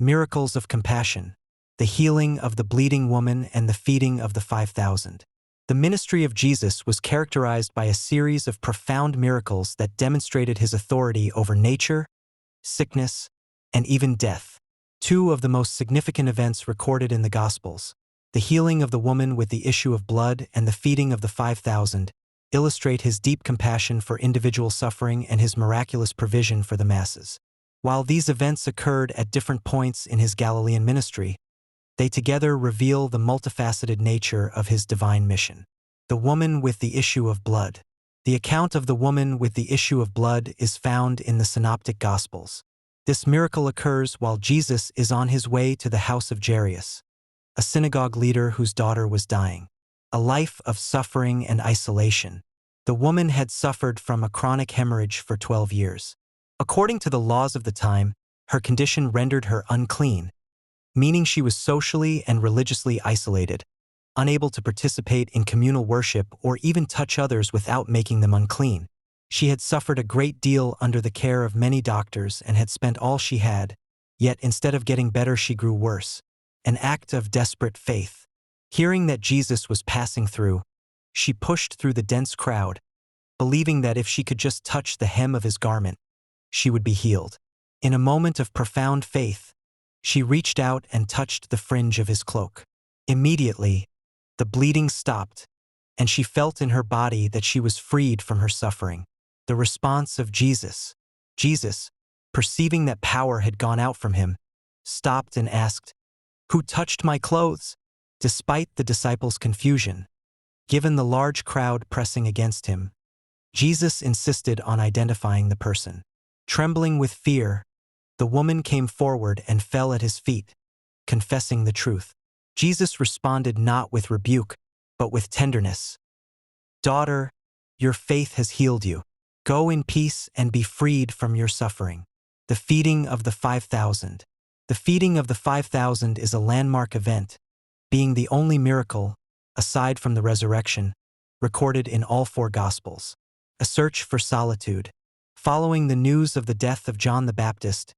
Miracles of compassion, the healing of the bleeding woman and the feeding of the 5,000. The ministry of Jesus was characterized by a series of profound miracles that demonstrated his authority over nature, sickness, and even death. Two of the most significant events recorded in the Gospels, the healing of the woman with the issue of blood and the feeding of the 5,000, illustrate his deep compassion for individual suffering and his miraculous provision for the masses. While these events occurred at different points in his Galilean ministry, they together reveal the multifaceted nature of his divine mission. The woman with the issue of blood. The account of the woman with the issue of blood is found in the Synoptic Gospels. This miracle occurs while Jesus is on his way to the house of Jairus, a synagogue leader whose daughter was dying. A life of suffering and isolation. The woman had suffered from a chronic hemorrhage for 12 years. According to the laws of the time, her condition rendered her unclean, meaning she was socially and religiously isolated, unable to participate in communal worship or even touch others without making them unclean. She had suffered a great deal under the care of many doctors and had spent all she had, yet instead of getting better she grew worse. An act of desperate faith. Hearing that Jesus was passing through, she pushed through the dense crowd, believing that if she could just touch the hem of his garment, she would be healed. In a moment of profound faith, she reached out and touched the fringe of his cloak. Immediately, the bleeding stopped, and she felt in her body that she was freed from her suffering. The response of Jesus. Jesus, perceiving that power had gone out from him, stopped and asked, "Who touched my clothes?" Despite the disciples' confusion, given the large crowd pressing against him, Jesus insisted on identifying the person. Trembling with fear, the woman came forward and fell at his feet, confessing the truth. Jesus responded not with rebuke, but with tenderness. "Daughter, your faith has healed you. Go in peace and be freed from your suffering." The feeding of the 5,000. The feeding of the 5,000 is a landmark event, being the only miracle, aside from the resurrection, recorded in all four Gospels. A search for solitude. Following the news of the death of John the Baptist,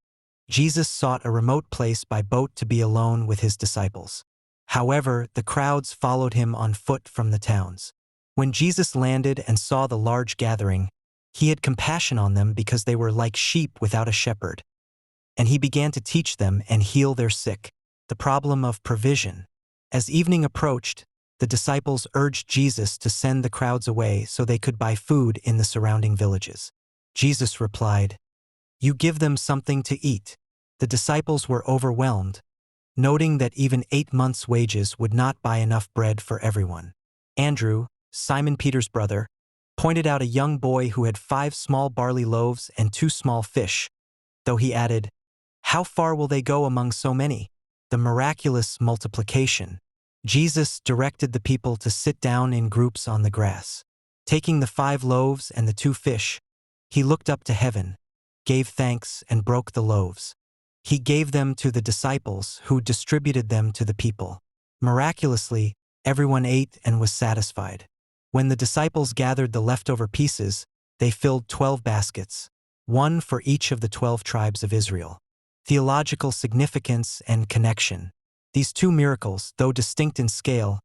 Jesus sought a remote place by boat to be alone with his disciples. However, the crowds followed him on foot from the towns. When Jesus landed and saw the large gathering, he had compassion on them because they were like sheep without a shepherd, and he began to teach them and heal their sick. The problem of provision. As evening approached, the disciples urged Jesus to send the crowds away so they could buy food in the surrounding villages. Jesus replied, "You give them something to eat." The disciples were overwhelmed, noting that even 8 months' wages would not buy enough bread for everyone. Andrew, Simon Peter's brother, pointed out a young boy who had 5 small barley loaves and 2 small fish, though he added, "How far will they go among so many?" The miraculous multiplication. Jesus directed the people to sit down in groups on the grass. Taking the 5 loaves and the 2 fish, he looked up to heaven, gave thanks, and broke the loaves. He gave them to the disciples, who distributed them to the people. Miraculously, everyone ate and was satisfied. When the disciples gathered the leftover pieces, they filled 12 baskets, one for each of the 12 tribes of Israel. Theological significance and connection. These two miracles, though distinct in scale,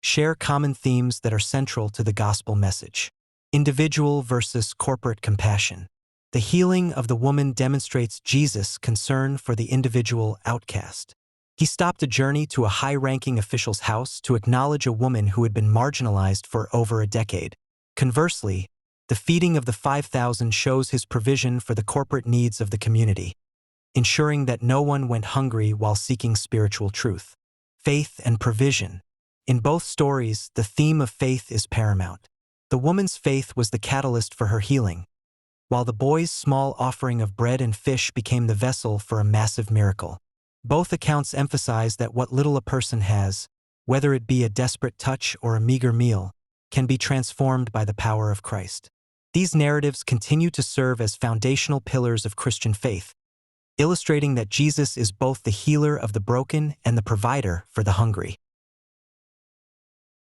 share common themes that are central to the gospel message. Individual versus corporate compassion. The healing of the woman demonstrates Jesus' concern for the individual outcast. He stopped a journey to a high-ranking official's house to acknowledge a woman who had been marginalized for over a decade. Conversely, the feeding of the 5,000 shows his provision for the corporate needs of the community, ensuring that no one went hungry while seeking spiritual truth. Faith and provision. In both stories, the theme of faith is paramount. The woman's faith was the catalyst for her healing, while the boy's small offering of bread and fish became the vessel for a massive miracle. Both accounts emphasize that what little a person has, whether it be a desperate touch or a meager meal, can be transformed by the power of Christ. These narratives continue to serve as foundational pillars of Christian faith, illustrating that Jesus is both the healer of the broken and the provider for the hungry.